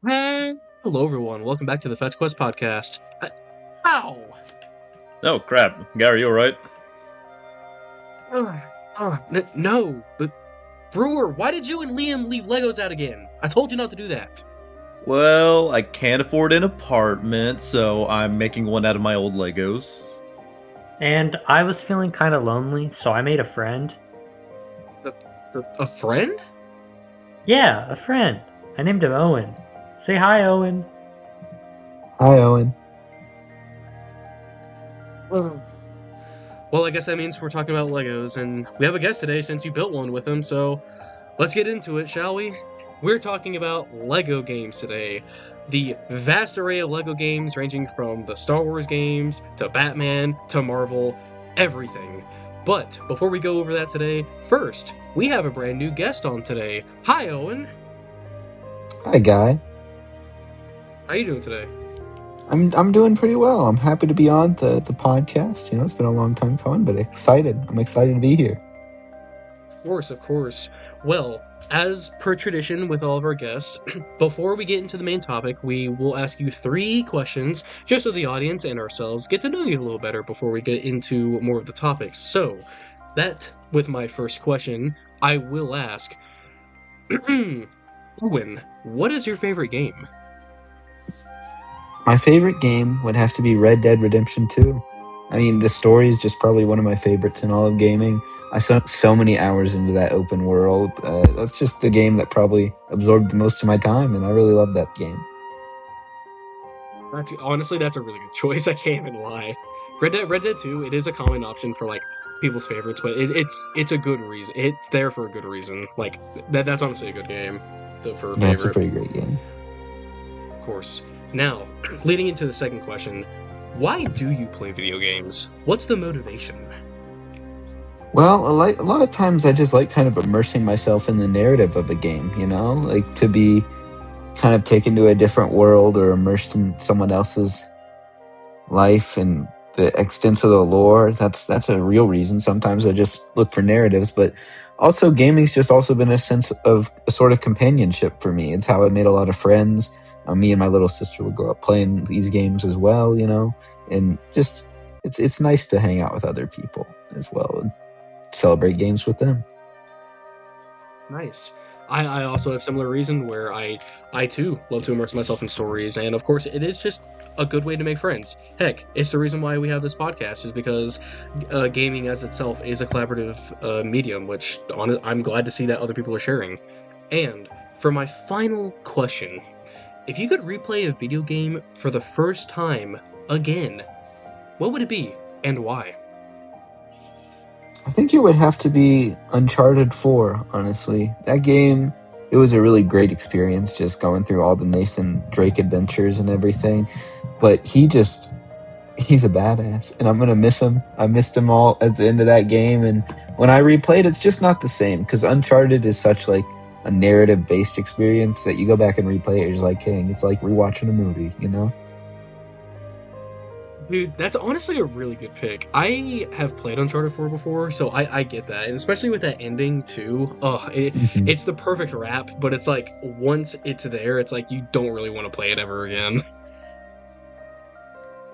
Hello, everyone. Welcome back to the Fetch Quest podcast. Ow! Oh crap, Gary, you alright? No, but Brewer, why did you and Liam leave Legos out again? I told you not to do that. Well, I can't afford an apartment, so I'm making one out of my old Legos. And I was feeling kind of lonely, so I made a friend. A friend? Yeah, a friend. I named him Owen. Say hi, Owen. Hi, Owen. Well, I guess that means we're talking about Legos, and we have a guest today since you built one with him, so let's get into it, shall we? We're talking about Lego games today. The vast array of Lego games ranging from the Star Wars games to Batman to Marvel, everything. But before we go over that today, first, we have a brand new guest on today. Hi, Owen. Hi, Guy. How you doing today? I'm doing pretty well. I'm happy to be on the podcast. It's been a long time coming, but excited. I'm excited to be here. Of course, of course. Well, as per tradition with all of our guests, before we get into the main topic, we will ask you 3 questions just so the audience and ourselves get to know you a little better before we get into more of the topics. So, that with my first question, I will ask, Owen, what is your favorite game? My favorite game would have to be Red Dead Redemption 2. I mean, the story is just probably one of my favorites in all of gaming. I sunk so many hours into that open world. That's just the game that probably absorbed the most of my time, and I really love that game. Honestly, that's a really good choice. I can't even lie. Red Dead 2, it is a common option for like people's favorites, but it's a good reason. It's there for a good reason. Like that's honestly a good game for a Yeah, it's a favorite. pretty great game. Of course. Now, leading into the second question, why do you play video games? What's the motivation? Well, a lot of times I just like kind of immersing myself in the narrative of a game, like to be kind of taken to a different world or immersed in someone else's life and the extents of the lore. That's a real reason. Sometimes I just look for narratives, but also gaming's just also been a sense of a sort of companionship for me. It's how I made a lot of friends. Me and my little sister would grow up playing these games as well, and just it's nice to hang out with other people as well and celebrate games with them. Nice. I also have similar reason where I too love to immerse myself in stories, and of course it is just a good way to make friends. Heck, it's the reason why we have this podcast is because gaming as itself is a collaborative medium, which I'm glad to see that other people are sharing. And for my final question, if you could replay a video game for the first time again, what would it be and why? I think it would have to be Uncharted 4, honestly. That game, it was a really great experience just going through all the Nathan Drake adventures and everything. But he's a badass, and I'm going to miss him. I missed him all at the end of that game, and when I replayed, it's just not the same, because Uncharted is such like a narrative-based experience that you go back and replay it, you're just like, hey, it's like rewatching a movie. Dude, that's honestly a really good pick. I have played Uncharted 4 before, so I get that. And especially with that ending, too. Mhm. It's the perfect wrap, but it's like, once it's there, it's like you don't really want to play it ever again.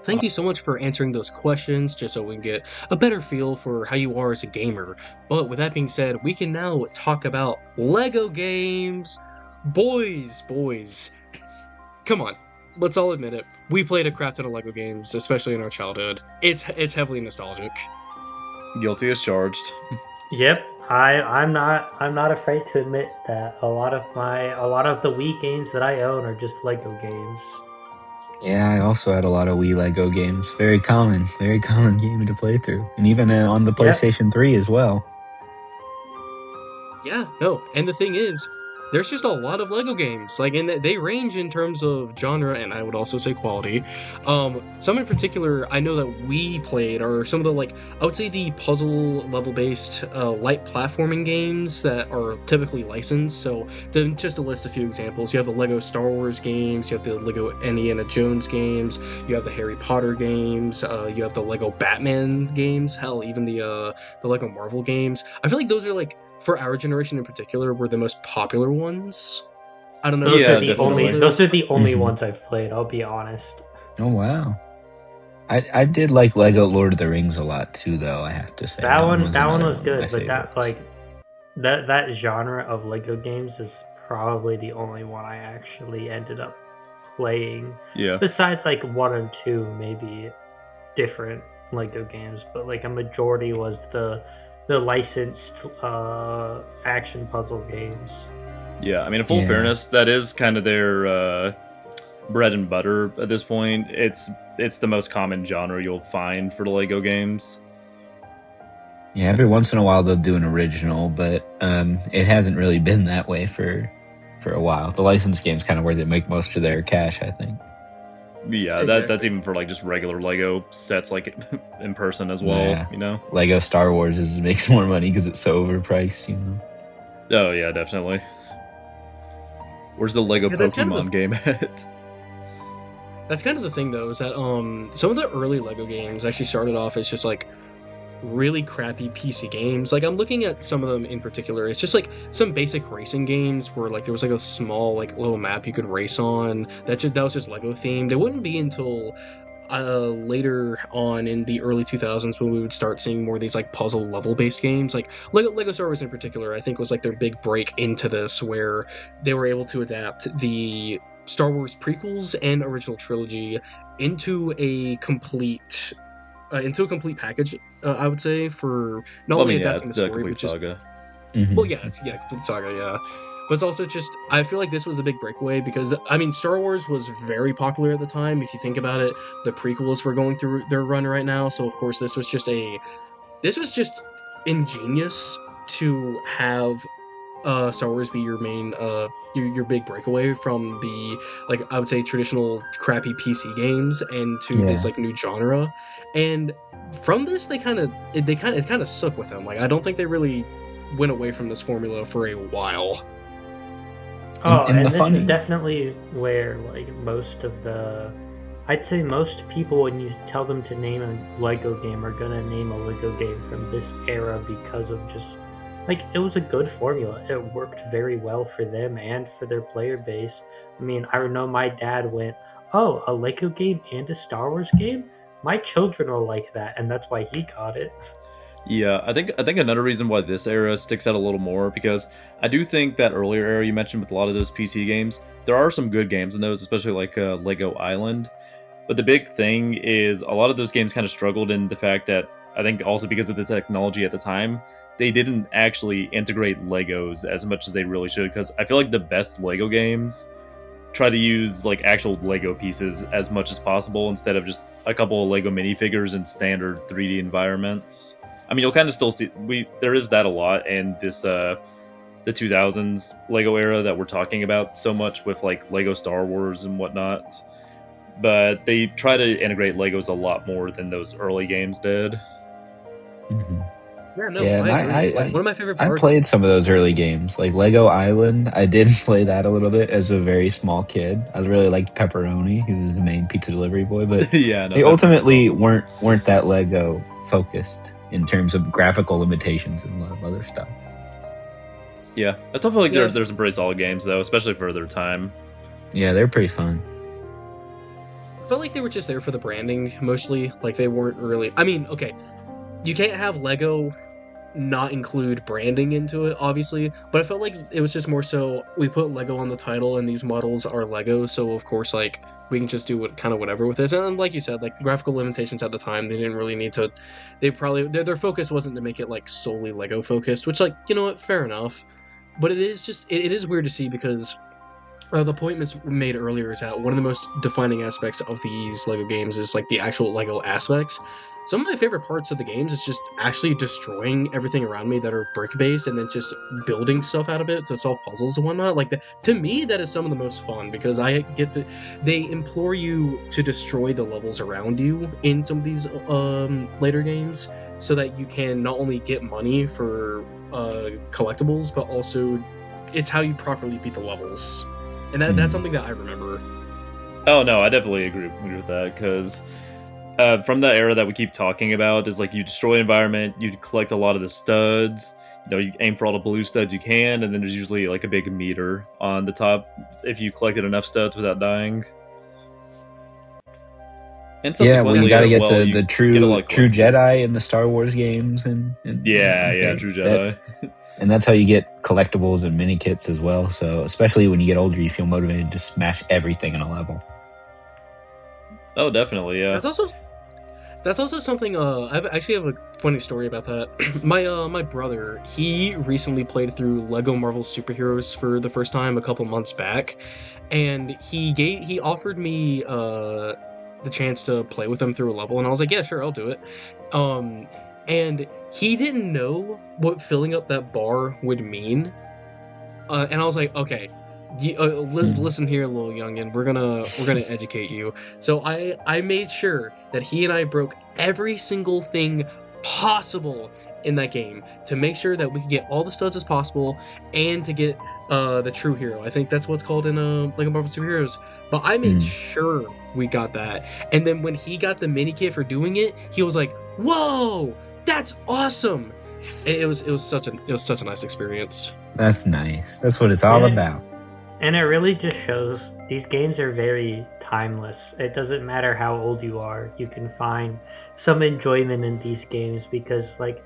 Thank you so much for answering those questions, just so we can get a better feel for how you are as a gamer. But with that being said, we can now talk about Lego games. Boys. Come on, let's all admit it. We played a crap ton of Lego games, especially in our childhood. It's heavily nostalgic. Guilty as charged. Yep, I'm not afraid to admit that a lot of the Wii games that I own are just Lego games. Yeah, I also had a lot of Wii Lego games. Very common game to play through. And even on the Yep. PlayStation 3 as well. Yeah, no, and the thing is, there's just a lot of Lego games. Like, and they range in terms of genre, and I would also say quality. Some in particular, I know that we played are some of the like I would say the puzzle level based light platforming games that are typically licensed. So, just to list a few examples, you have the Lego Star Wars games, you have the Lego Indiana Jones games, you have the Harry Potter games, you have the Lego Batman games. Hell, even the Lego Marvel games. I feel like those are like for our generation in particular were the most popular ones. I don't know. Those if Yeah, are the you played only definitely. those are the only Mhm. ones I've played. I'll be honest. Oh wow. I did like Lego Lord of the Rings a lot too, though. I have to say That one was that one another was one of good, my but that favorites. that genre of Lego games is probably the only one I actually ended up playing. Yeah. Besides like one or two maybe different Lego games, but like a majority was the licensed action puzzle games. Yeah, I mean, in full Yeah. fairness, that is kind of their bread and butter at this point. It's the most common genre you'll find for the Lego games. Yeah, every once in a while they'll do an original, but it hasn't really been that way for a while. The licensed games kind of where they make most of their cash, I think. Yeah, that's Exactly. even for like just regular Lego sets, like in person as well. Yeah. You know. Lego Star Wars makes more money because it's so overpriced, you know. Oh yeah, definitely. Where's the Lego Yeah, that's kind of Pokemon game at? That's kind of the thing, though, is that some of the early Lego games actually started off as just like really crappy PC games. Like I'm looking at some of them in particular. It's just like some basic racing games where like there was like a small like little map you could race on. That was just Lego themed. It wouldn't be until later on in the early 2000s when we would start seeing more of these like puzzle level based games. Like Lego Star Wars in particular, I think was like their big break into this, where they were able to adapt the Star Wars prequels and original trilogy into a complete package. I would say, for not Well, I only mean, yeah, adapting the the story, complete but just saga. well, yeah, it's complete saga, yeah. But it's also just I feel like this was a big breakaway because I mean Star Wars was very popular at the time. If you think about it, the prequels were going through their run right now, so of course this was just ingenious to have Star Wars be your main your big breakaway from the like I would say traditional crappy PC games and to this Yeah. like new genre. And from this they kind of stuck with them. Like I don't think they really went away from this formula for a while. Oh, And and the this is funny definitely where like I'd say most people when you tell them to name a Lego game are gonna name a Lego game from this era because of just like it was a good formula. It worked very well for them and for their player base. I mean, I know my dad went, "Oh, a Lego game and a Star Wars game? My children will like that," and that's why he got it. Yeah, I think another reason why this era sticks out a little more because I do think that earlier era you mentioned with a lot of those PC games, there are some good games in those, especially like Lego Island. But the big thing is a lot of those games kind of struggled in the fact that I think also because of the technology at the time, they didn't actually integrate Legos as much as they really should. Because I feel like the best Lego games try to use like actual Lego pieces as much as possible instead of just a couple of Lego minifigures in standard 3D environments. I mean, you'll kind of still see there is that a lot in this the 2000s Lego era that we're talking about so much with like Lego Star Wars and whatnot. But they try to integrate Legos a lot more than those early games did. Mhm. Yeah, no, Yeah, I and agree. Like one of my favorite I parts. played some of those early games, like Lego Island. I did play that a little bit as a very small kid. I really liked Pepperoni, who was the main pizza delivery boy, but Yeah, no, they Pepperoni is ultimately awesome. weren't that Lego focused in terms of graphical limitations and a lot of other stuff. Yeah, I still feel like Yeah, there's some pretty solid games though, especially for their time. Yeah, they're pretty fun. I felt like they were just there for the branding mostly. Like they weren't really. I mean, okay, you can't have Lego not include branding into it, obviously, but I felt like it was just more so we put Lego on the title and these models are Lego, so of course, like, we can just do whatever with this. And like you said, like, graphical limitations at the time, they didn't really need to. They probably. Their focus wasn't to make it, like, solely Lego focused, which, like, you know what, fair enough. But it is just. It is weird to see because the point made earlier is that one of the most defining aspects of these Lego games is like the actual Lego aspects. Some of my favorite parts of the games is just actually destroying everything around me that are brick based and then just building stuff out of it to solve puzzles and whatnot. Like to me, that is some of the most fun because I get to. They implore you to destroy the levels around you in some of these later games so that you can not only get money for collectibles, but also it's how you properly beat the levels. And that's something that I remember. Oh no, I definitely agree with that because from the era that we keep talking about is like you destroy environment, you collect a lot of the studs, you aim for all the blue studs you can, and then there's usually like a big meter on the top if you collected enough studs without dying. And Yeah, well, you subsequently got to as get well, the you true get a lot of true collectibles. Jedi in the Star Wars games, and Yeah, True Jedi. and that's how you get collectibles and mini kits as well. So especially when you get older, you feel motivated to smash everything in a level. Oh, definitely, yeah. That's also something. I actually have a funny story about that. My brother, he recently played through Lego Marvel Superheroes for the first time a couple months back, and he offered me the chance to play with him through a level, and I was like, yeah, sure, I'll do it. And he didn't know what filling up that bar would mean, and I was like, okay. Listen here, little youngin. We're gonna educate you. So I made sure that he and I broke every single thing possible in that game to make sure that we could get all the studs as possible and to get the true hero. I think that's what's called in Lego Marvel Superheroes. But I made sure we got that. And then when he got the mini kit for doing it, he was like, "Whoa, that's awesome!" And it was such a nice experience. That's nice. That's what it's all about. And it really just shows these games are very timeless. It doesn't matter how old you are, you can find some enjoyment in these games because, like,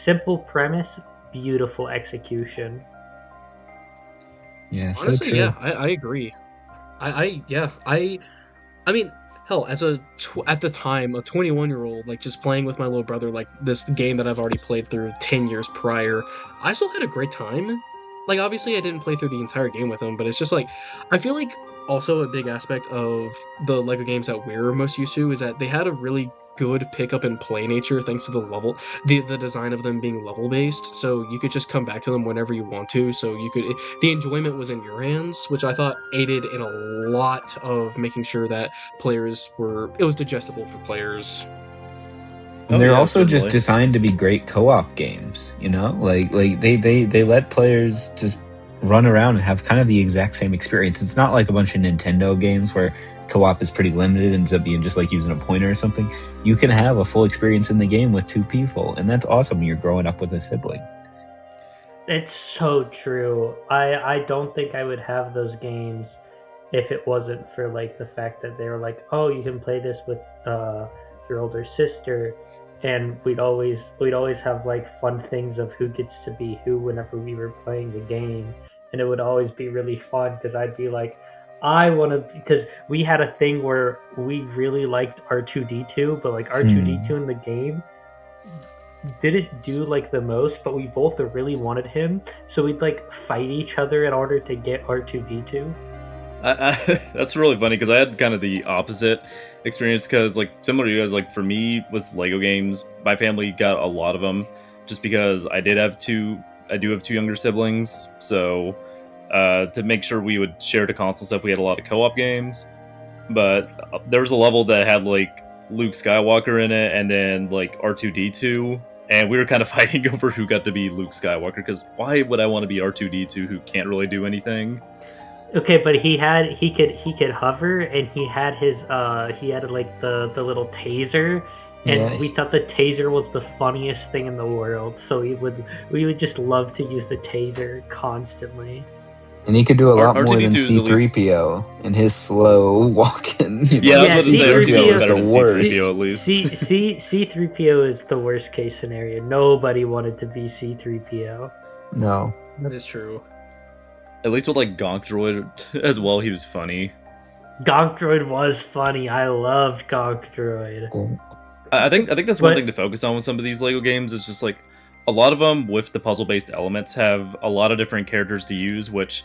simple premise, beautiful execution. Yeah, so Honestly, true. yeah, I agree. I mean, hell, as at the time a 21-year-old, like just playing with my little brother, like this game that I've already played through 10 years prior, I still had a great time. Like, obviously I didn't play through the entire game with him, but it's just like, I feel like also a big aspect of the Lego games that we're most used to is that they had a really good pick up and play nature thanks to the design of them being level based, so you could just come back to them whenever you want to, so the enjoyment was in your hands, which I thought aided in a lot of making sure that it was digestible for players. And they're also certainly. just designed to be great co-op games, you know? Like they let players just run around and have kind of the exact same experience. It's not like a bunch of Nintendo games where co-op is pretty limited and ends up being just like using a pointer or something. You can have a full experience in the game with two people, and that's awesome when you're growing up with a sibling. It's so true. I don't think I would have those games if it wasn't for like the fact that they were like, oh, you can play this with your older sister, and we'd always have like fun things of who gets to be who whenever we were playing the game, and it would always be really fun because I'd be like, I want to, because we had a thing where we really liked R2D2, but like R2D2 in the game didn't do like the most, but we both really wanted him, so we'd like fight each other in order to get R2D2. That's really funny because I had kind of the opposite experience because, like, similar to you guys, like for me with Lego games, my family got a lot of them just because I do have two younger siblings, so to make sure we would share the console stuff, we had a lot of co-op games. But there was a level that had like Luke Skywalker in it, and then like R2D2, and we were kind of fighting over who got to be Luke Skywalker because why would I want to be R2D2 who can't really do anything? Okay, but he could hover, and he had like the little taser, and Yeah. we thought the taser was the funniest thing in the world. So we would just love to use the taser constantly. And he could do a lot more R2D2 than is at least- C-3PO and his slow walking. Yeah, I was about to say C-3PO R2D2 is is better the than worst. C-3PO at least. C3PO is the worst case scenario. Nobody wanted to be C3PO. No. That is true. At least with like Gonk Droid as well, he was funny. Gonk Droid was funny. I loved Gonk Droid. I think that's one But- thing to focus on with some of these Lego games is just like a lot of them with the puzzle-based elements have a lot of different characters to use, which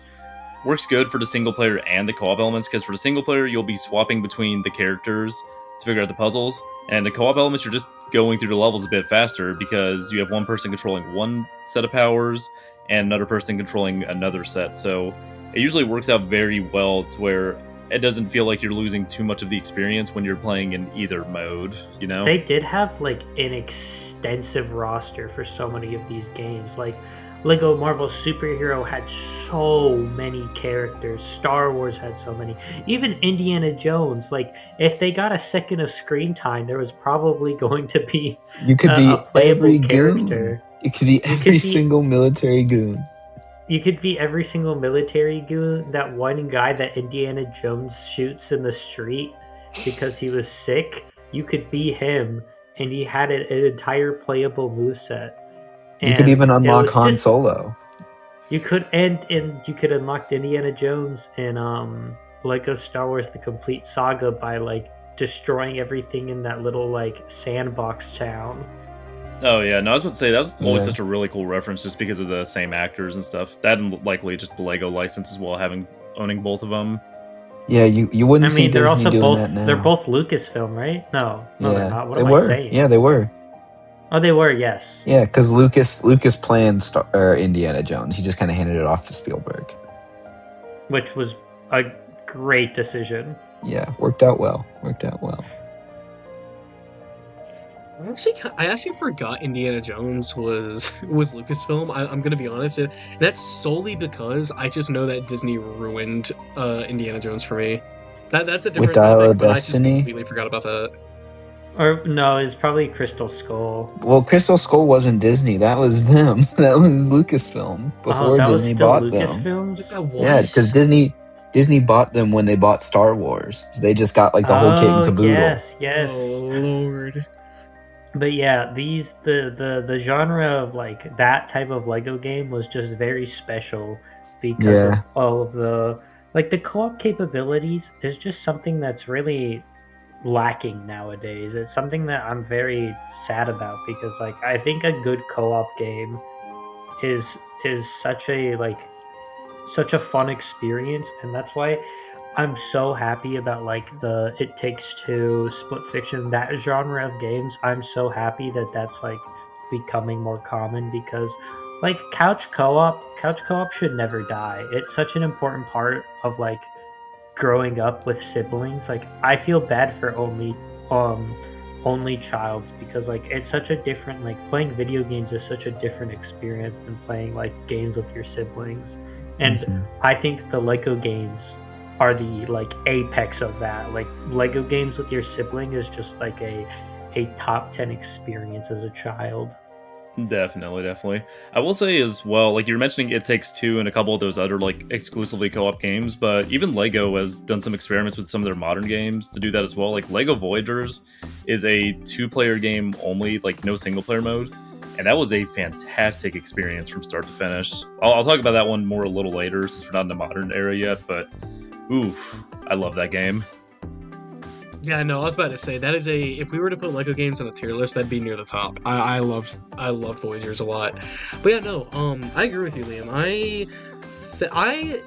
works good for the single player and the co-op elements, because for the single player you'll be swapping between the characters to figure out the puzzles, and the co-op elements you're just going through the levels a bit faster because you have one person controlling one set of powers and another person controlling another set. So it usually works out very well to where it doesn't feel like you're losing too much of the experience when you're playing in either mode, you know? They did have like an extensive roster for so many of these games. Like Lego Marvel Superhero had so many characters. Star Wars had so many. Even Indiana Jones. Like, if they got a second of screen time, there was probably going to be You could be a playable every character. goon. You could be You every could be- single military goon. You could be every single military goon. That one guy that Indiana Jones shoots in the street because he was sick. You could be him, and he had an entire playable moveset. You could And even it unlock was Han just- Solo. You could and you could unlock Indiana Jones in Lego Star Wars: The Complete Saga by like destroying everything in that little like sandbox town. Oh yeah, no, I was about to say that was always Yeah. such a really cool reference, just because of the same actors and stuff. That and likely just the Lego license as well, owning both of them. Yeah, you wouldn't I see mean, they're Disney also doing both that now. they're both Lucasfilm, right? No, they're yeah, not. What they am were. I saying? Yeah, they were. Oh, they were. Yes. Yeah, because Lucas planned Indiana Jones. He just kind of handed it off to Spielberg. Which was a great decision. Yeah, worked out well. I actually forgot Indiana Jones was Lucasfilm. I'm gonna be honest. That's solely because I just know that Disney ruined Indiana Jones for me. That's a different Dial topic, of but I just Destiny? completely forgot about that. Or no, it's probably Crystal Skull. Well, Crystal Skull wasn't Disney. That was them. That was Lucasfilm before that Disney was still bought them. Lucasfilm? That was. Yeah, because Disney bought them when they bought Star Wars. So they just got like the whole kit and caboodle. Yes. Oh Lord. But yeah, the genre of like that type of Lego game was just very special because Yeah. of all of the like the co-op capabilities is just something that's really lacking nowadays. It's something that I'm very sad about because like I think a good co-op game is such a fun experience, and that's why I'm so happy about like the It Takes Two, Split Fiction, that genre of games. I'm so happy that that's like becoming more common because like couch co-op should never die. It's such an important part of like growing up with siblings. Like I feel bad for only childs because like it's such a different like playing video games is such a different experience than playing like games with your siblings. And Mhm. I think the Lego games are the like apex of that. Like Lego games with your sibling is just like a top 10 experience as a child. Definitely. I will say as well, like you were mentioning It Takes Two and a couple of those other like exclusively co-op games, but even Lego has done some experiments with some of their modern games to do that as well. Like Lego Voyagers is a 2-player game only, like no single player mode. And that was a fantastic experience from start to finish. I'll talk about that one more a little later since we're not in the modern era yet, but oof, I love that game. Yeah, no, I was about to say that is if we were to put Lego games on a tier list, that'd be near the top. I loved Voyagers a lot. But yeah, no, I agree with you, Liam. I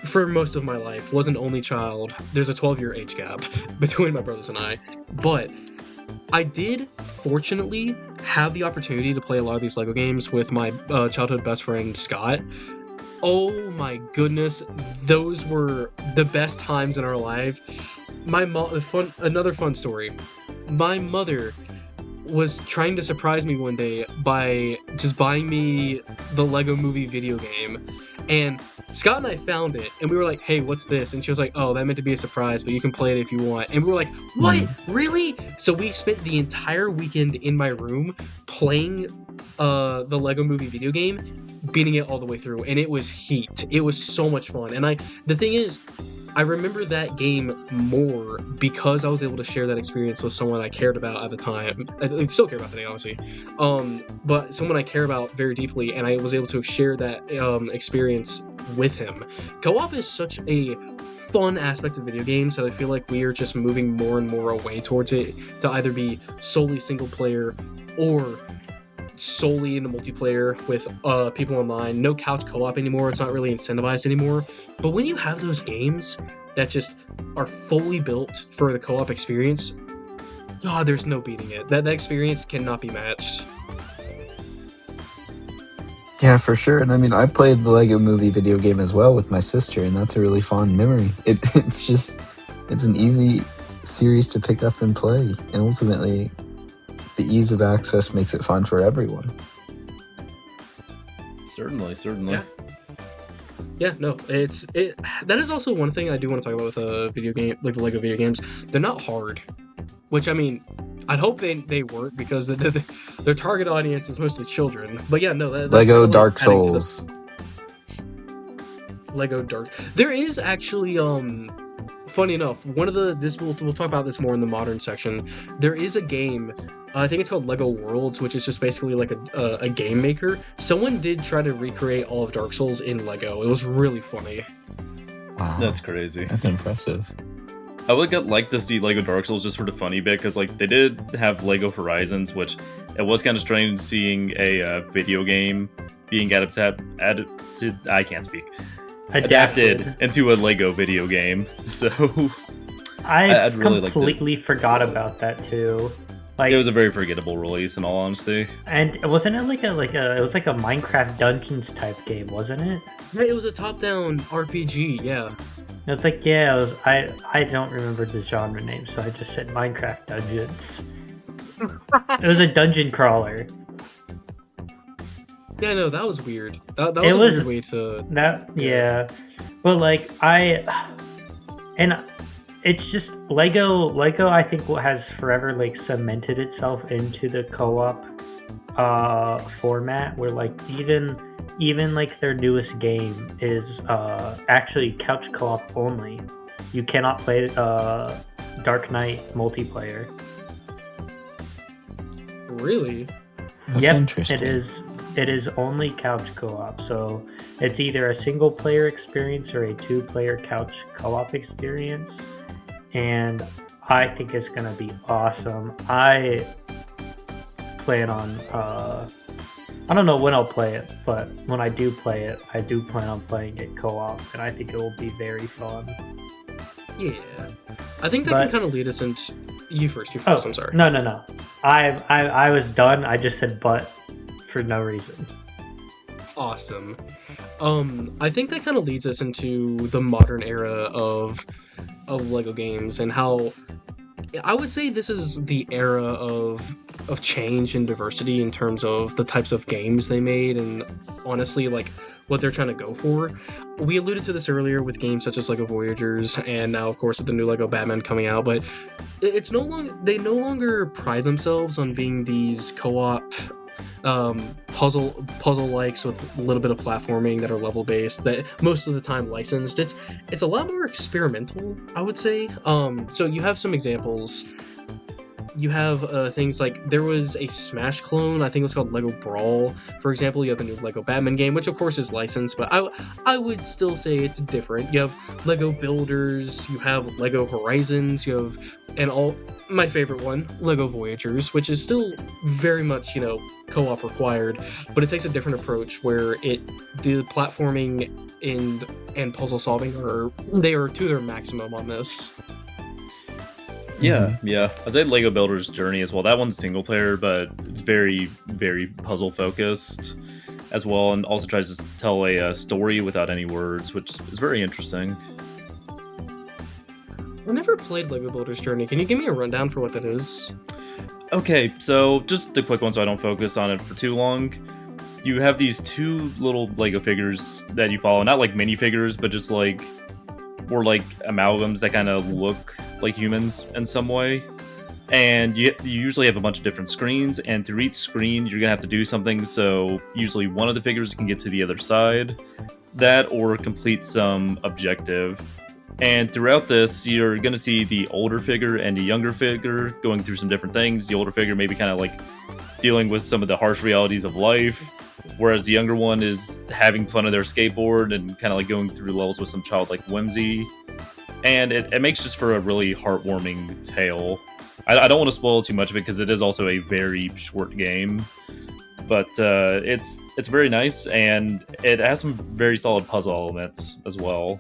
for most of my life was an only child. There's a 12-year age gap between my brothers and I. But I did fortunately have the opportunity to play a lot of these Lego games with my childhood best friend Scott. Oh my goodness, those were the best times in our life. Another fun story. My mother was trying to surprise me one day by just buying me the Lego Movie video game, and Scott and I found it, and we were like, "Hey, what's this?" And she was like, "Oh, that meant to be a surprise, but you can play it if you want." And we were like, "What? Really?" So we spent the entire weekend in my room playing the Lego Movie video game, beating it all the way through, and it was heat. It was so much fun, and the thing is, I remember that game more because I was able to share that experience with someone I cared about at the time. I still care about today, obviously. But someone I care about very deeply, and I was able to share that experience with him. Co-op is such a fun aspect of video games that I feel like we are just moving more and more away towards it to either be solely single player or solely in the multiplayer with people online. No couch co-op anymore. It's not really incentivized anymore. But when you have those games that just are fully built for the co-op experience, God, there's no beating it. That experience cannot be matched. Yeah, for sure. And I mean, I played the Lego Movie video game as well with my sister, and that's a really fond memory. It's an easy series to pick up and play, and ultimately, the ease of access makes it fun for everyone. Certainly. Yeah. Yeah, no, that is also one thing I do want to talk about with video game, like the Lego video games. They're not hard, which I mean, I'd hope they weren't because their target audience is mostly children. But yeah, no, that's Lego kind of like Dark adding to the Souls. Lego Dark. There is actually funny enough, one of the this we'll talk about this more in the modern section. There is a game, I think it's called Lego Worlds, which is just basically like a game maker. Someone did try to recreate all of Dark Souls in Lego. It was really funny. Wow, That's crazy. that's impressive. I would like to see Lego Dark Souls just for the funny bit, because like they did have Lego Horizons, which it was kind of strange seeing a video game being adapted. I can't speak. Adapted into a Lego video game. So I I'd really like to- completely forgot about that too. Like, it was a very forgettable release, in all honesty. and wasn't it like a it was like a Minecraft Dungeons type game, wasn't it? Right, it was a top-down RPG. Yeah. It was like, yeah, I don't remember the genre name, so I just said Minecraft Dungeons. It was a dungeon crawler. Yeah, no, that was weird. That was It a was- weird way to. Yeah, but like and it's just Lego. I think has forever like cemented itself into the co-op format, where like even like their newest game is actually couch co-op only. You cannot play Dark Knight multiplayer. Really? That's Yep, interesting. it is only couch co-op. So it's either a single player experience or a two-player couch co-op experience, and I think it's gonna be awesome. I plan on I don't know when I'll play it, but when I do play it, I do plan on playing it co-op, and I think it will be very fun. Yeah. I think that But- can kind of lead us into you first. You Oh, first. I'm sorry. No. I was done. I just said but for no reason. Awesome. I think that kind of leads us into the modern era of Lego games and how I would say this is the era of change and diversity in terms of the types of games they made and honestly like what they're trying to go for. We alluded to this earlier with games such as Lego Voyagers and now of course with the new Lego Batman coming out, but it's they no longer pride themselves on being these co-op puzzle likes with a little bit of platforming that are level based that most of the time licensed. It's a lot more experimental, I would say. So you have some examples. You have things like there was a Smash clone, I think it was called Lego Brawl, for example. You have the new Lego Batman game, which of course is licensed, but I would still say it's different. You have Lego Builders, you have Lego Horizons, you have my favorite one, Lego Voyagers, which is still very much, co-op required, but it takes a different approach where the platforming and puzzle solving are to their maximum on this. Yeah. I'd say Lego Builder's Journey as well. That one's single player, but it's very, very puzzle focused as well, and also tries to tell a story without any words, which is very interesting. I never played Lego Builder's Journey. Can you give me a rundown for what that is? Okay, so just a quick one so I don't focus on it for too long. You have these two little Lego figures that you follow, not like minifigures, but just like more like amalgams that kind of look like humans in some way. And you usually have a bunch of different screens, and through each screen you're gonna have to do something. So usually one of the figures can get to the other side, that or complete some objective. And throughout this, you're going to see the older figure and the younger figure going through some different things. The older figure maybe kind of like dealing with some of the harsh realities of life, whereas the younger one is having fun on their skateboard and kind of like going through levels with some childlike whimsy. And it makes just for a really heartwarming tale. I don't want to spoil too much of it because it is also a very short game. But it's very nice, and it has some very solid puzzle elements as well.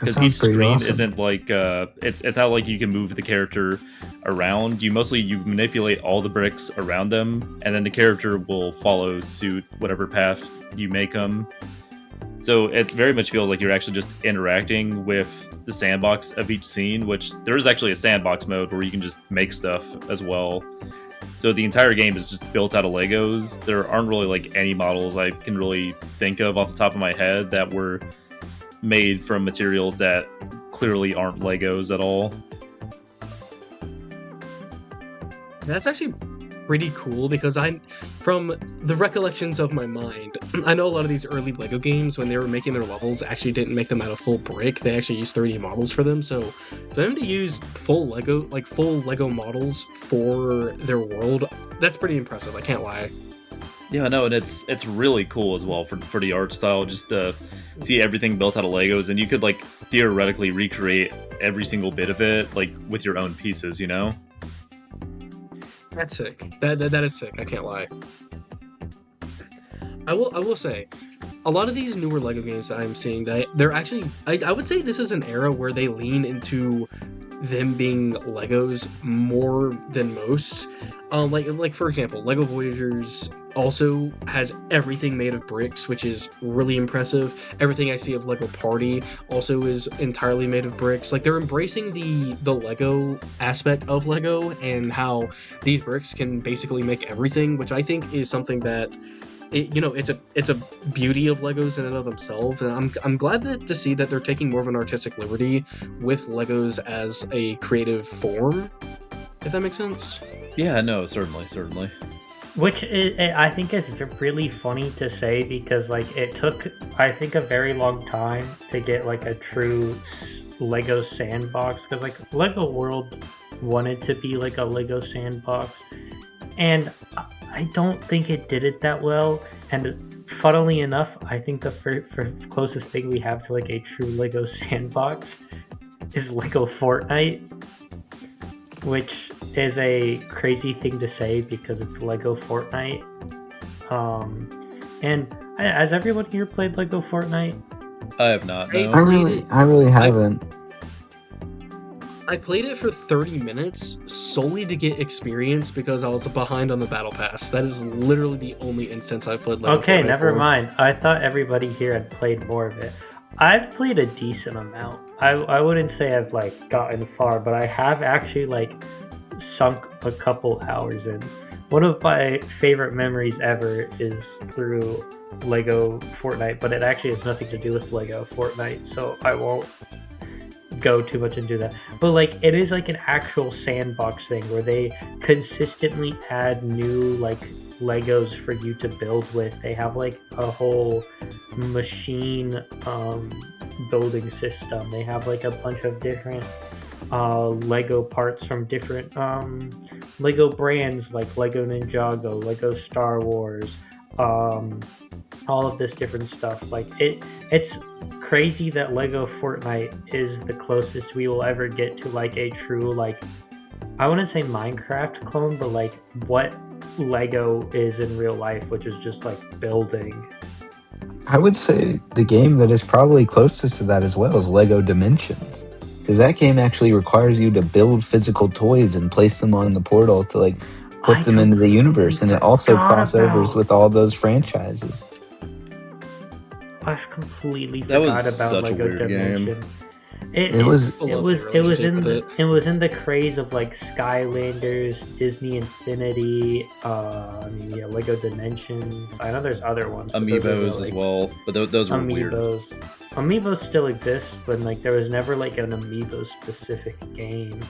Because each screen isn't like it's not like you can move the character around. You manipulate all the bricks around them, and then the character will follow suit whatever path you make them. So it very much feels like you're actually just interacting with the sandbox of each scene, which there is actually a sandbox mode where you can just make stuff as well. So the entire game is just built out of Legos. There aren't really like any models I can really think of off the top of my head that were made from materials that clearly aren't Legos at all. That's actually pretty cool because from the recollections of my mind, I know a lot of these early Lego games, when they were making their levels, actually didn't make them out of full brick. They actually used 3D models for them. So for them to use full Lego models for their world, that's pretty impressive. I can't lie. Yeah, no, and it's really cool as well for the art style, just to see everything built out of Legos, and you could like theoretically recreate every single bit of it like with your own pieces, you know? That's sick. That is sick. I can't lie. I will say, a lot of these newer Lego games that I'm seeing, that they're actually, I would say this is an era where they lean into them being Legos more than most. Like for example, Lego Voyagers also has everything made of bricks, which is really impressive. Everything I see of Lego Party also is entirely made of bricks. Like, they're embracing the Lego aspect of Lego and how these bricks can basically make everything, which I think is something that it's a beauty of Legos in and of themselves, and I'm glad to see that they're taking more of an artistic liberty with Legos as a creative form, if that makes sense. Yeah, no, certainly. Which I think is really funny to say, because like it took, I think, a very long time to get like a true Lego sandbox, because like Lego World wanted to be like a Lego sandbox, and I don't think it did it that well. And funnily enough, I think the closest thing we have to like a true Lego sandbox is Lego Fortnite, which is a crazy thing to say because it's Lego Fortnite. And has everyone here played Lego Fortnite? I have not. No. I really haven't. I played it for 30 minutes solely to get experience because I was behind on the battle pass. That is literally the only instance I've played Lego Fortnite. Okay, never mind. I thought everybody here had played more of it. I've played a decent amount. I wouldn't say I've like gotten far, but I have actually like sunk a couple hours in. One of my favorite memories ever is through Lego Fortnite, but it actually has nothing to do with Lego Fortnite, so I won't go too much into that. But like, it is like an actual sandbox thing where they consistently add new like Legos for you to build with. They have like a whole machine building system. They have like a bunch of different Lego parts from different Lego brands, like Lego Ninjago, Lego Star Wars, all of this different stuff. Like it's crazy that Lego Fortnite is the closest we will ever get to like a true, like, I wouldn't say Minecraft clone, but like what Lego is in real life, which is just like building. I would say the game that is probably closest to that as well is Lego Dimensions, because that game actually requires you to build physical toys and place them on the portal to like put them into the universe, and it also crossovers with all those franchises. I completely That was forgot about such a Lego weird Dimension. game. It was in the craze of like Skylanders, Disney Infinity, Lego Dimensions. I know there's other ones. Amiibos as well, but those were weird. Amiibos still exist, but like there was never like an Amiibo specific game.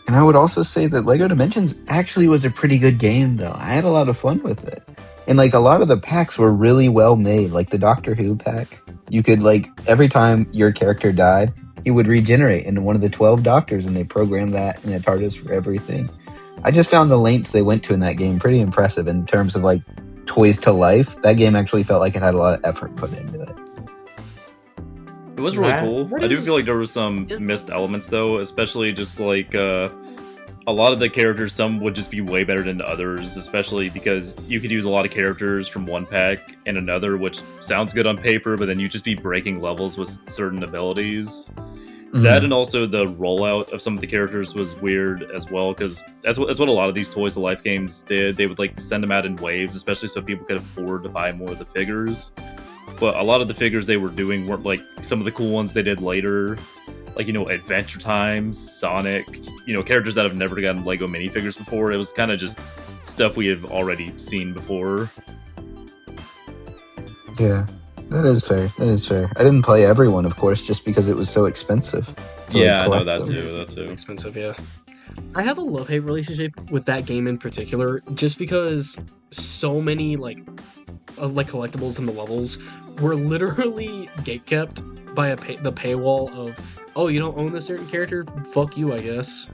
And I would also say that Lego Dimensions actually was a pretty good game, though. I had a lot of fun with it. And like a lot of the packs were really well made, like the Doctor Who pack. You could like, every time your character died, he would regenerate into one of the 12 Doctors, and they programmed that in a TARDIS for everything. I just found the lengths they went to in that game pretty impressive in terms of like toys to life. That game actually felt like it had a lot of effort put into it. It was really cool. I do feel like there was some missed elements though, especially just like a lot of the characters, some would just be way better than others, especially because you could use a lot of characters from one pack and another, which sounds good on paper, but then you'd just be breaking levels with certain abilities. Mm-hmm. That, and also the rollout of some of the characters was weird as well, because that's what a lot of these Toys to Life games did. They would like send them out in waves, especially so people could afford to buy more of the figures. But a lot of the figures they were doing weren't like some of the cool ones they did later. like, Adventure Time, Sonic, characters that have never gotten Lego minifigures before. It was kind of just stuff we have already seen before. Yeah, that is fair. That is fair. I didn't play everyone, of course, just because it was so expensive. Yeah, I know collect that them. too. Expensive, yeah. I have a love-hate relationship with that game in particular, just because so many like collectibles in the levels were literally gatekept by the paywall of, oh, you don't own this certain character, fuck you, I guess.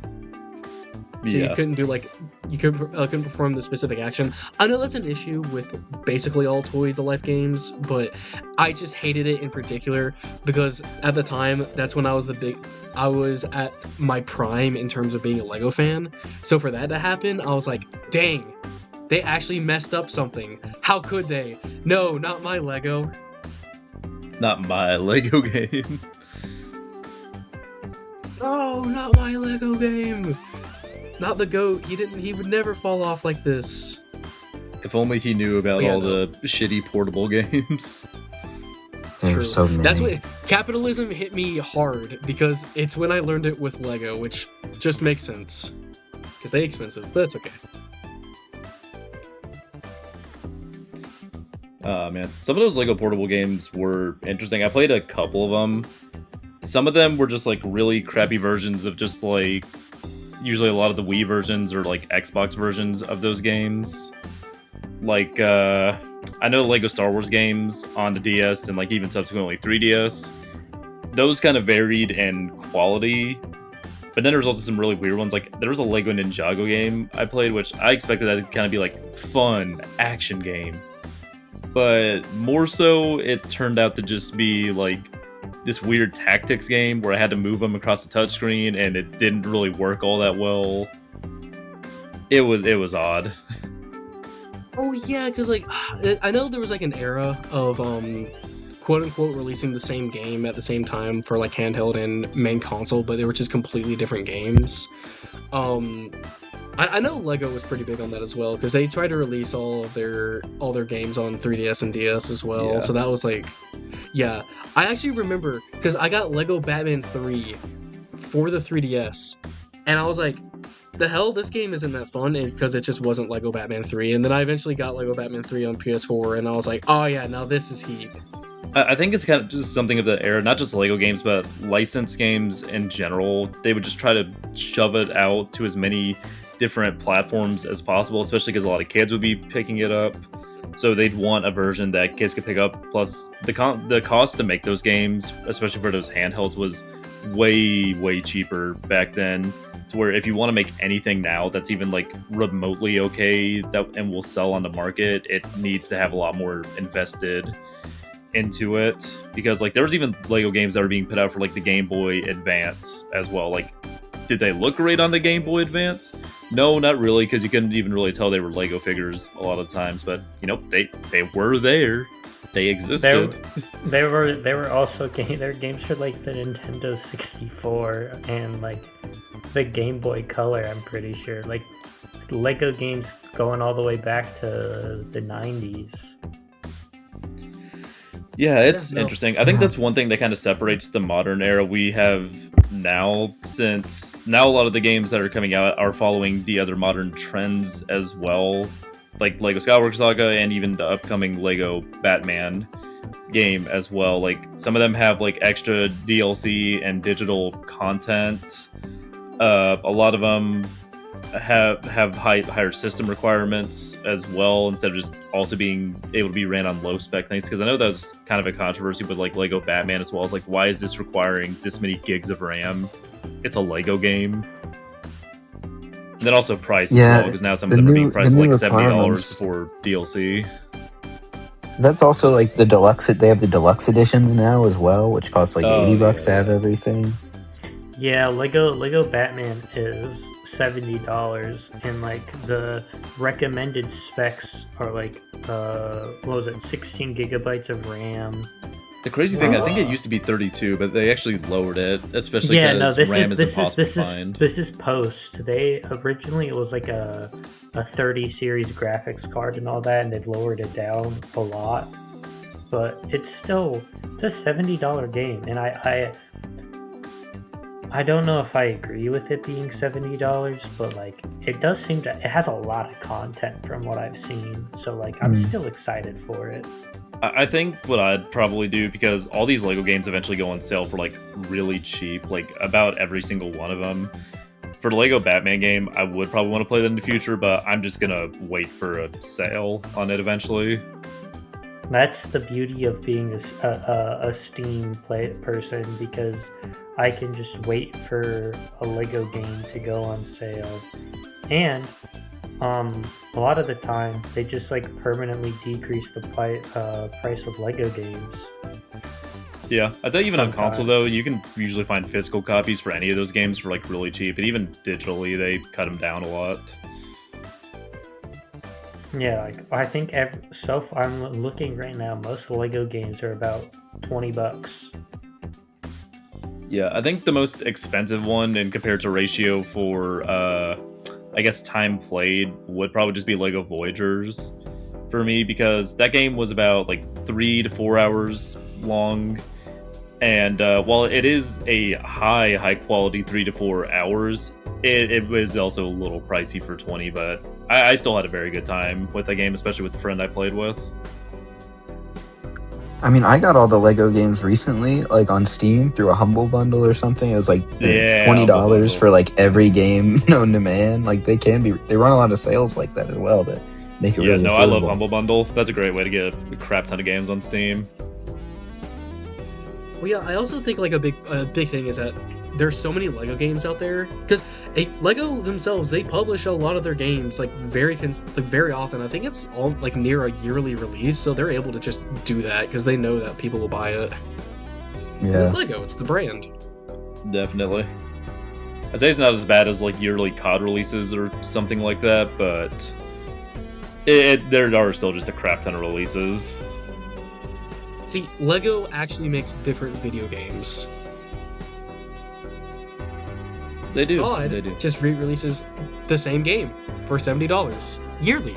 So you couldn't do you couldn't perform the specific action. I know that's an issue with basically all Toy to Life games, but I just hated it in particular because at the time that's when I was at my prime in terms of being a Lego fan. So for that to happen, I was like, dang, they actually messed up something. How could they? No, not my Lego. Not my Lego game. No, not my Lego game. Not the GOAT. He would never fall off like this. If only he knew about all the shitty portable games. There's so many. That's what capitalism hit me hard because it's when I learned it with Lego, which just makes sense because they're expensive, but it's okay. Man, some of those Lego portable games were interesting. I played a couple of them. Some of them were just like really crappy versions of just like usually a lot of the Wii versions or like Xbox versions of those games. Like I know Lego Star Wars games on the DS and like even subsequently 3DS. Those kind of varied in quality. But then there was also some really weird ones. Like there was a Lego Ninjago game I played, which I expected that to kind of be like fun action game. But more so, it turned out to just be like this weird tactics game where I had to move them across the touchscreen, and it didn't really work all that well. It was odd. Oh yeah, because like I know there was like an era of quote unquote releasing the same game at the same time for like handheld and main console, but they were just completely different games. I know Lego was pretty big on that as well because they tried to release all their games on 3DS and DS as well. Yeah. So that was like, yeah. I actually remember because I got Lego Batman 3 for the 3DS, and I was like, the hell, this game isn't that fun because it just wasn't Lego Batman 3. And then I eventually got Lego Batman 3 on PS4, and I was like, oh yeah, now this is heat. I think it's kind of just something of the era, not just Lego games, but licensed games in general. They would just try to shove it out to as many different platforms as possible, especially because a lot of kids would be picking it up. So they'd want a version that kids could pick up. Plus, the cost to make those games, especially for those handhelds, was way cheaper back then. To where if you want to make anything now that's even like remotely okay and will sell on the market, it needs to have a lot more invested into it. Because like there was even Lego games that were being put out for like the Game Boy Advance as well. Like, did they look great on the Game Boy Advance? No, not really, because you couldn't even really tell they were Lego figures a lot of times. But they were there. They existed. They were also their games for like the Nintendo 64 and like the Game Boy Color. I'm pretty sure like Lego games going all the way back to the 90s. Yeah, it's interesting. I think that's one thing that kind of separates the modern era we have now, since now a lot of the games that are coming out are following the other modern trends as well, like Lego Skywalker Saga and even the upcoming Lego Batman game as well. Like some of them have like extra DLC and digital content. A lot of them have higher system requirements as well, instead of just also being able to be ran on low spec things. Because I know that was kind of a controversy with like Lego Batman as well. As like, why is this requiring this many gigs of RAM? It's a Lego game. And then also price as well, because now some of them are being priced like $70 for DLC. That's also like the deluxe. They have the deluxe editions now as well, which cost like $80 to have everything. Yeah, Lego Batman is $70, and like the recommended specs are like 16 gigabytes of RAM. The crazy thing, I think it used to be 32, but they actually lowered it, especially because RAM is impossible to find. This is post. They originally it was like a 30 series graphics card and all that, and they've lowered it down a lot. But it's a $70 game, and I don't know if I agree with it being $70, but like it does seem to it has a lot of content from what I've seen. So like I'm still excited for it. I think what I'd probably do, because all these Lego games eventually go on sale for like really cheap, like about every single one of them. For the Lego Batman game, I would probably want to play that in the future, but I'm just gonna wait for a sale on it eventually. That's the beauty of being a Steam play person, because I can just wait for a Lego game to go on sale, and a lot of the time they just like permanently decrease the price of Lego games. Yeah, I'd say even on Sometimes. console though, you can usually find physical copies for any of those games for like really cheap, and even digitally they cut them down a lot. Yeah, like I think I'm looking right now. Most Lego games are about $20. Yeah, I think the most expensive one, and compared to ratio for, I guess, time played, would probably just be Lego Voyagers for me, because that game was about like 3 to 4 hours long. And while it is a high quality 3 to 4 hours, it was also a little pricey for 20, but I still had a very good time with the game, especially with the friend I played with. I mean, I got all the Lego games recently, like on Steam through a Humble Bundle or something. It was like Yeah, $20 Humble Bundle. for like every game known to man. Like they run a lot of sales like that as well that make it Yeah, really no, I love affordable. Humble Bundle. That's a great way to get a crap ton of games on Steam. Well, yeah, I also think like a big thing is that there's so many Lego games out there, because Lego themselves, they publish a lot of their games like very often. I think it's all like near a yearly release, so they're able to just do that because they know that people will buy it. 'Cause Yeah. It's Lego, it's the brand. Definitely. I'd say it's not as bad as like yearly COD releases or something like that, but there are still just a crap ton of releases. See, Lego actually makes different video games. They do. COD They do. just re-releases the same game for $70 yearly.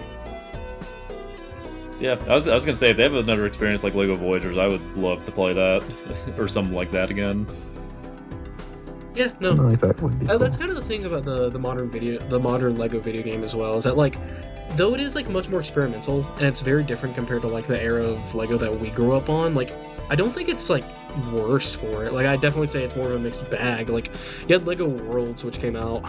Yeah, I was gonna say, if they have another experience like Lego Voyagers, I would love to play that or something like that again. Yeah, no, Something like that would be cool. That's kind of the thing about the modern Lego video game as well, is that like, though it is like much more experimental and it's very different compared to like the era of Lego that we grew up on, like I don't think it's like worse for it. Like I definitely say it's more of a mixed bag. Like you had Lego Worlds, which came out,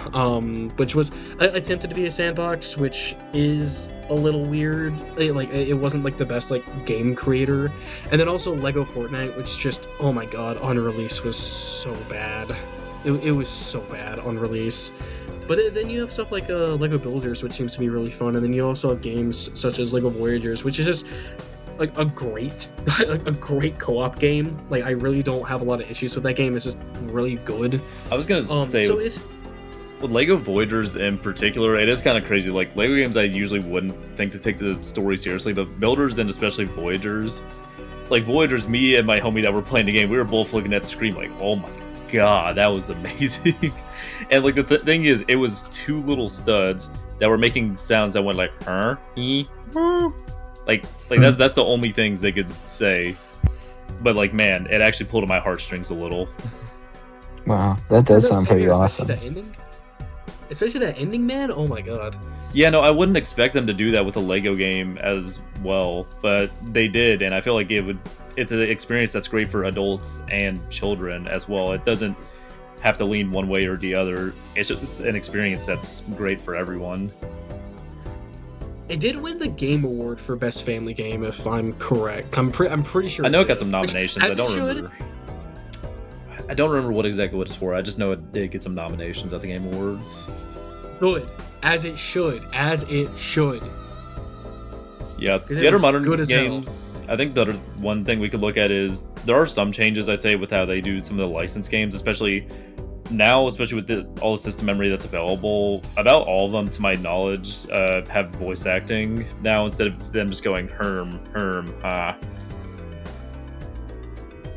which was attempted to be a sandbox, which is a little weird. It wasn't like the best like game creator, and then also Lego Fortnite, which just, oh my god, on release was so bad. It was so bad on release. But then you have stuff like Lego Builders, which seems to be really fun, and then you also have games such as Lego Voyagers, which is just like a great co-op game. Like I really don't have a lot of issues with that game. It's just really good. I was gonna say, so it's with Lego Voyagers in particular, it is kind of crazy. Like Lego games, I usually wouldn't think to take the story seriously, but Builders and especially Voyagers, like Voyagers, me and my homie that were playing the game, we were both looking at the screen like, oh my god, that was amazing. And like the thing is, it was two little studs that were making sounds that went like like that's the only things they could say. But like, man, it actually pulled at my heartstrings a little. Wow, that does sound pretty especially awesome. especially that ending, man. Oh my god. Yeah, no, I wouldn't expect them to do that with a Lego game as well, but they did, and I feel like it's an experience that's great for adults and children as well. It doesn't have to lean one way or the other. It's just an experience that's great for everyone. It did win the Game Award for Best Family Game, if I'm correct. I'm pretty sure. I know it got did. some nominations. Which, as I don't it should. remember. I don't remember what exactly what it's for. I just know it did get some nominations at the Game Awards. Good, as it should, Yeah, 'Cause the it other was modern good as hell. games, I think the other one thing we could look at is there are some changes, I'd say, with how they do some of the licensed games, especially now, especially with all the system memory that's available. About all of them, to my knowledge, have voice acting now instead of them just going herm, ha.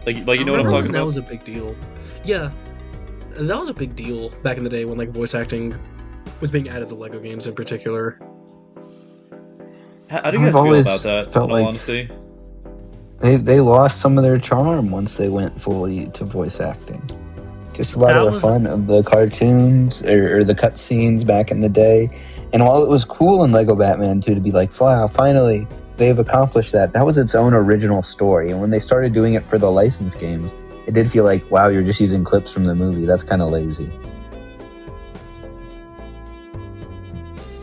Like you know what I'm remember talking when that about? was a big deal. Yeah, that was a big deal back in the day when like voice acting was being added to Lego games in particular. How do you guys I've feel always about that, in felt all like- honesty? They lost some of their charm once they went fully to voice acting. Just a lot That of the was fun of the cartoons or the cutscenes back in the day. And while it was cool in Lego Batman 2 to be like, wow, finally they've accomplished that, that was its own original story. And when they started doing it for the licensed games, it did feel like, wow, you're just using clips from the movie. That's kind of lazy.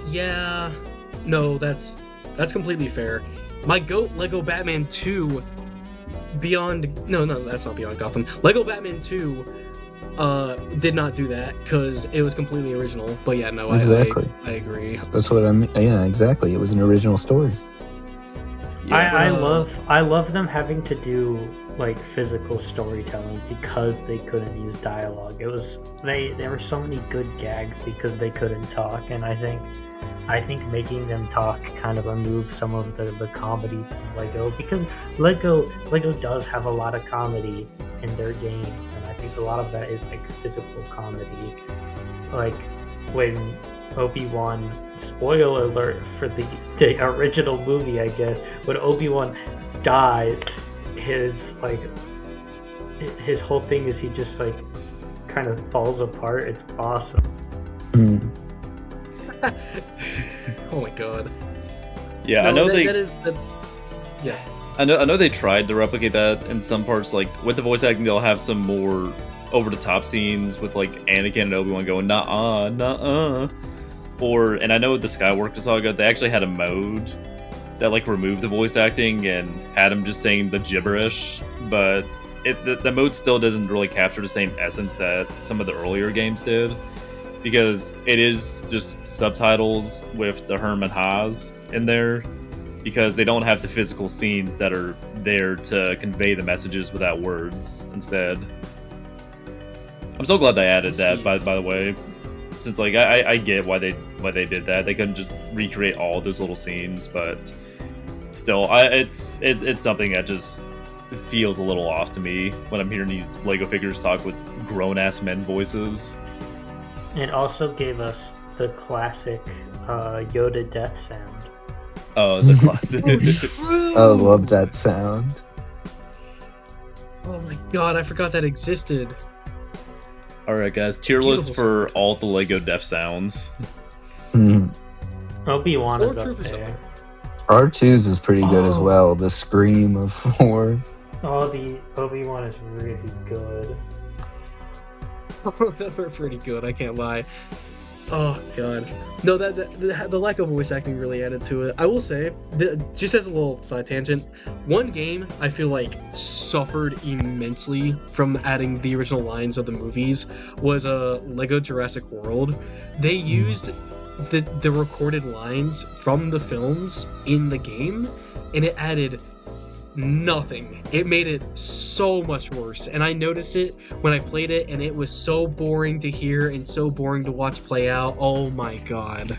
Yeah, no, that's completely fair. My GOAT Lego Batman 2 Beyond no, that's not Beyond Gotham. Lego Batman 2 did not do that because it was completely original. But yeah, no, Exactly. I agree. That's what I mean. Yeah, exactly. It was an original story. I love them having to do like physical storytelling because they couldn't use dialogue. It was there were so many good gags because they couldn't talk, and I think making them talk kind of removes some of the comedy from Lego, because Lego does have a lot of comedy in their games, and I think a lot of that is like physical comedy. Like when Obi-Wan, spoiler alert for the original movie, I guess, when Obi-Wan dies, his whole thing is he just like kind of falls apart. It's awesome. Mm. Oh my god. Yeah, No, I know that is the yeah. I know they tried to replicate that in some parts. Like with the voice acting, they'll have some more over the top scenes with like Anakin and Obi-Wan going nah. And I know with the Skywalker Saga, they actually had a mode that like removed the voice acting and had him just saying the gibberish, but the mode still doesn't really capture the same essence that some of the earlier games did, because it is just subtitles with the Herman Haas in there, because they don't have the physical scenes that are there to convey the messages without words instead. I'm so glad they added that, by the way, since like I get why they did that. They couldn't just recreate all those little scenes, but still, it's something that just feels a little off to me when I'm hearing these Lego figures talk with grown-ass men voices. It also gave us the classic Yoda death sound. Oh, the classic. True. I love that sound. Oh my god, I forgot that existed. Alright guys, tier list Beautiful for sound. all the Lego death sounds. Mm. Obi-Wan is up Stormtroopers up there. R2's is pretty good as Oh. well. The scream of 4. Oh, the Obi-Wan is really good. They were pretty good, I can't lie. Oh god. No, the lack of voice acting really added to it. I will say, just as a little side tangent, one game I feel like suffered immensely from adding the original lines of the movies was Lego Jurassic World. They used the recorded lines from the films in the game, and it added nothing. It made it so much worse, and I noticed it when I played it, and it was so boring to hear and so boring to watch play out. Oh my god.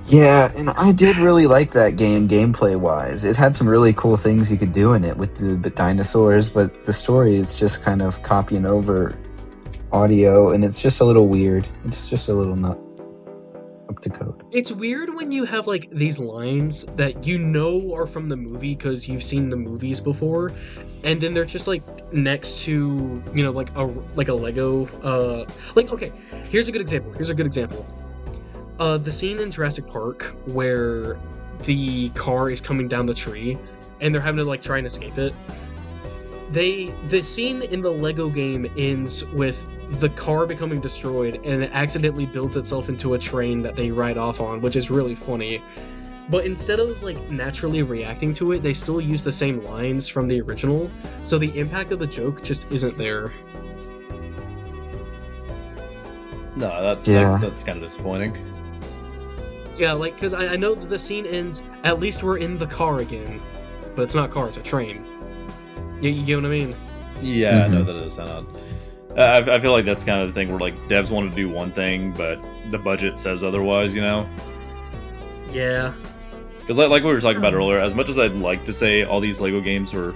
Yeah, and I did really like that game gameplay wise. It had some really cool things you could do in it with the dinosaurs, but the story is just kind of copying over audio, and it's just a little weird. It's just a little not up to code. It's weird when you have like these lines that you know are from the movie because you've seen the movies before, and then they're just like next to, you know, like a Lego like, okay, here's a good example. The scene in Jurassic Park where the car is coming down the tree and they're having to like try and escape it. The scene in the Lego game ends with the car becoming destroyed and it accidentally builds itself into a train that they ride off on, which is really funny. But instead of like naturally reacting to it, they still use the same lines from the original, so the impact of the joke just isn't there. No, Yeah. that's kind of disappointing. Yeah, like, because I know that the scene ends, at least we're in the car again. But it's not a car, it's a train. You get what I mean? Yeah, I know Mhm. that does sound odd. I feel like that's kind of the thing where like devs want to do one thing, but the budget says otherwise, you know? Yeah. Because like we were talking about earlier, as much as I'd like to say all these Lego games were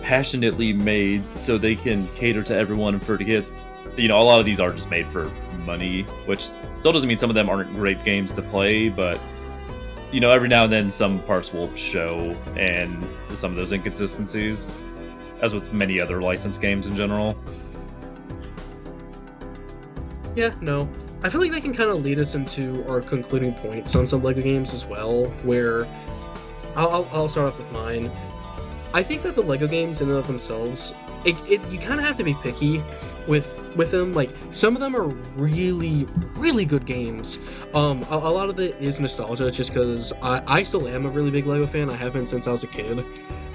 passionately made so they can cater to everyone and for the kids, you know, a lot of these are just made for money, which still doesn't mean some of them aren't great games to play, but you know, every now and then some parts will show, and some of those inconsistencies. as with many other licensed games in general. Yeah, no. I feel like that can kind of lead us into our concluding points on some LEGO games as well, where I'll start off with mine. I think that the LEGO games in and of themselves, you kind of have to be picky with them. Like, some of them are really, really good games. A lot of it is nostalgia, just because I still am a really big LEGO fan. I have been since I was a kid.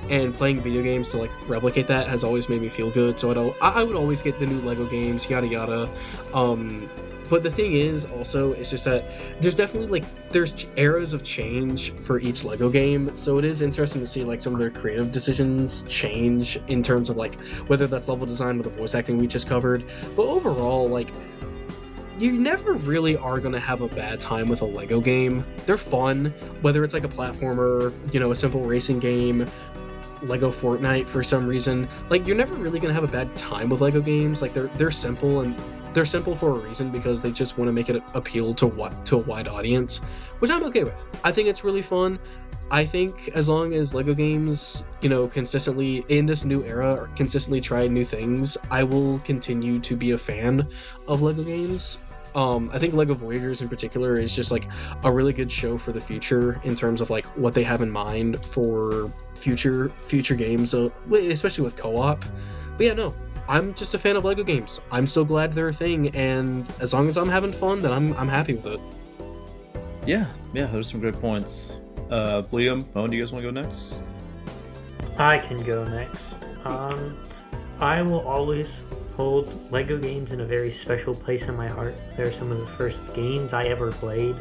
And playing video games to like replicate that has always made me feel good. So I would always get the new LEGO games, yada yada. But the thing is, also, it's just that there's definitely like there's eras of change for each LEGO game. So it is interesting to see like some of their creative decisions change in terms of like whether that's level design or the voice acting we just covered. But overall, like, you never really are going to have a bad time with a LEGO game. They're fun, whether it's like a platformer, a simple racing game, LEGO Fortnite for some reason. Like, you're never really going to have a bad time with LEGO games. Like, they're simple, and they're simple for a reason, because they just want to make it appeal to a wide audience, which I'm okay with. I think it's really fun. I think as long as LEGO games, consistently in this new era, consistently try new things, I will continue to be a fan of LEGO games. I think LEGO Voyagers in particular is just like a really good show for the future in terms of like what they have in mind for future games, especially with co-op. But yeah, no, I'm just a fan of LEGO games. I'm still glad they're a thing, and as long as I'm having fun, then I'm happy with it. Yeah, those are some great points. Liam, Moen, do you guys want to go next? I can go next. I will always hold LEGO games in a very special place in my heart. They're some of the first games I ever played.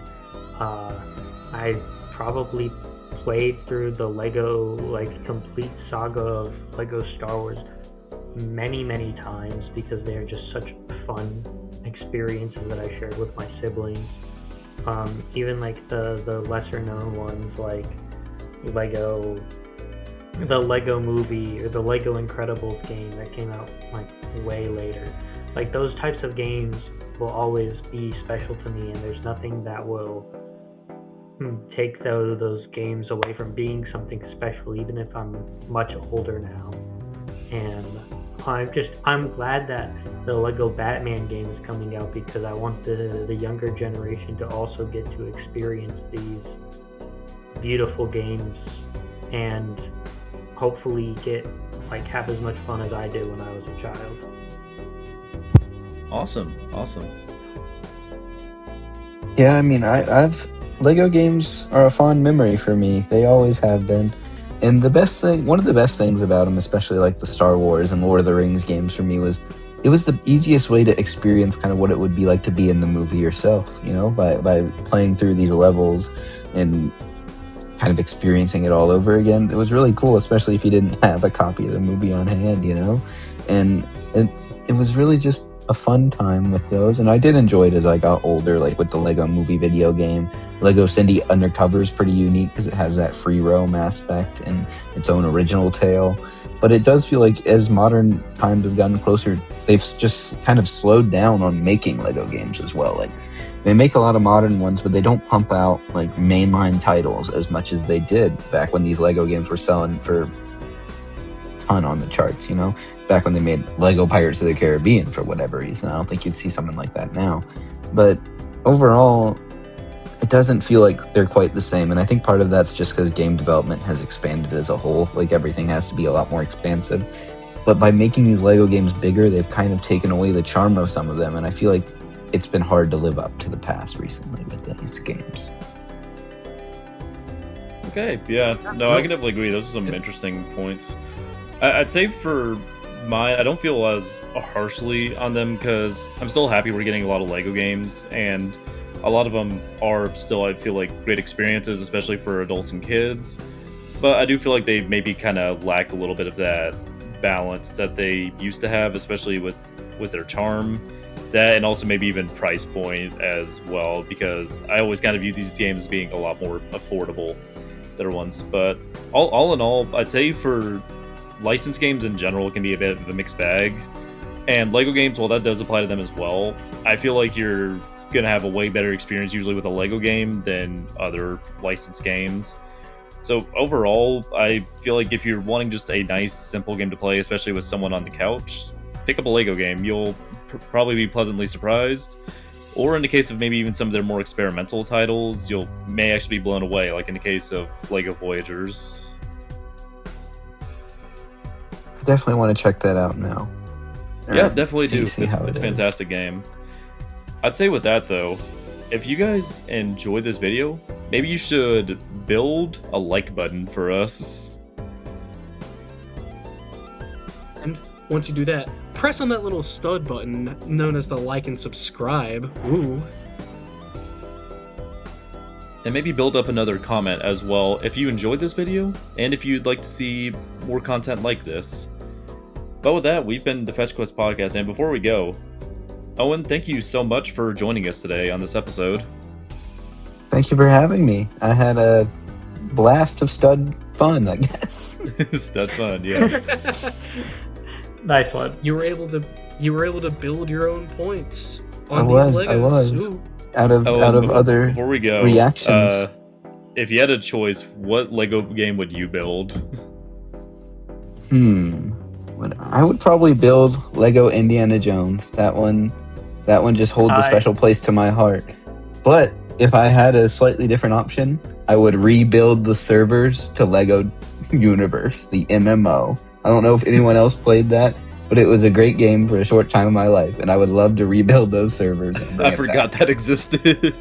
I probably played through the LEGO complete saga of LEGO Star Wars many times, because they're just such fun experiences that I shared with my siblings. Even like the lesser known ones, like the Lego movie or the Lego Incredibles game that came out like way later. Like, those types of games will always be special to me, and there's nothing that will take those games away from being something special, even if I'm much older now. And I'm glad that the Lego Batman game is coming out, because I want the younger generation to also get to experience these beautiful games and hopefully have as much fun as I did when I was a child. Awesome. Yeah, I mean, I've Lego games are a fond memory for me. They always have been. And one of the best things about them, especially like the Star Wars and Lord of the Rings games for me, was it was the easiest way to experience kind of what it would be like to be in the movie yourself, by playing through these levels and kind of experiencing it all over again. It was really cool, especially if you didn't have a copy of the movie on hand, and it was really just a fun time with those. And I did enjoy it as I got older, like with the Lego movie video game. Lego Cindy Undercover is pretty unique because it has that free roam aspect and its own original tale. But it does feel like as modern times have gotten closer, they've just kind of slowed down on making Lego games as well. Like, they make a lot of modern ones, but they don't pump out like mainline titles as much as they did back when these Lego games were selling for a ton on the charts, back when they made Lego Pirates of the Caribbean for whatever reason. I don't think you'd see something like that now. But overall, it doesn't feel like they're quite the same. And I think part of that's just because game development has expanded as a whole. Like, everything has to be a lot more expansive. But by making these Lego games bigger, they've kind of taken away the charm of some of them. And I feel like it's been hard to live up to the past recently with these games. Okay, yeah. No, I can definitely agree. Those are some interesting points. I'd say for mine, I don't feel as harshly on them, because I'm still happy we're getting a lot of Lego games, and a lot of them are still, I feel like, great experiences, especially for adults and kids. But I do feel like they maybe kind of lack a little bit of that balance that they used to have, especially with their charm. That, and also maybe even price point as well, because I always kind of view these games as being a lot more affordable than ones. But all in all, I'd say for licensed games in general, it can be a bit of a mixed bag. And Lego games, well, that does apply to them as well. I feel like you're gonna have a way better experience usually with a Lego game than other licensed games. So overall, I feel like if you're wanting just a nice, simple game to play, especially with someone on the couch, pick up a Lego game. You'll probably be pleasantly surprised. Or in the case of maybe even some of their more experimental titles, you may actually be blown away, like in the case of Lego Voyagers. Definitely want to check that out now. Yeah, Or definitely do. see It's how it a is. fantastic game. I'd say with that though, if you guys enjoyed this video, maybe you should build a like button for us. And once you do that, press on that little stud button known as the like and subscribe. Ooh. And maybe build up another comment as well if you enjoyed this video, and if you'd like to see more content like this. But with that, we've been the Fetch Quest Podcast, and before we go, Owen, thank you so much for joining us today on this episode. Thank you for having me. I had a blast of stud fun, I guess. Stud fun, yeah. Nice one. You were able to build your own points on I these was, Legos. I was. Ooh. Out of other Before we go, reactions. If you had a choice, what Lego game would you build? I would probably build Lego Indiana Jones. That one just holds a special place to my heart. But if I had a slightly different option, I would rebuild the servers to Lego Universe, the MMO. I don't know if anyone else played that, but it was a great game for a short time of my life, and I would love to rebuild those servers. and bring I it forgot back. that existed.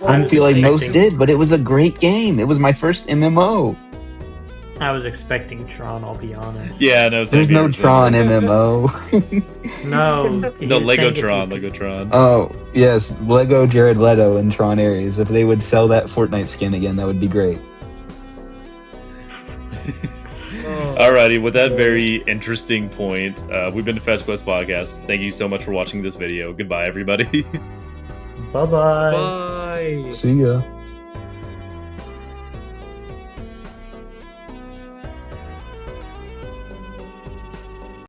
I don't feel like most expecting- did, but it was a great game. It was my first MMO. I was expecting Tron, I'll be honest. Yeah, no, same There's no here, same Tron here. MMO. No. No, he was Lego saying Tron, if you- Lego Tron. Oh, yes, Lego Jared Leto and Tron Ares. If they would sell that Fortnite skin again, that would be great. Oh. Alrighty, with that very interesting point, we've been the Fetch Quest Podcast. Thank you so much for watching this video. Goodbye, everybody. Bye-bye. Bye. See ya.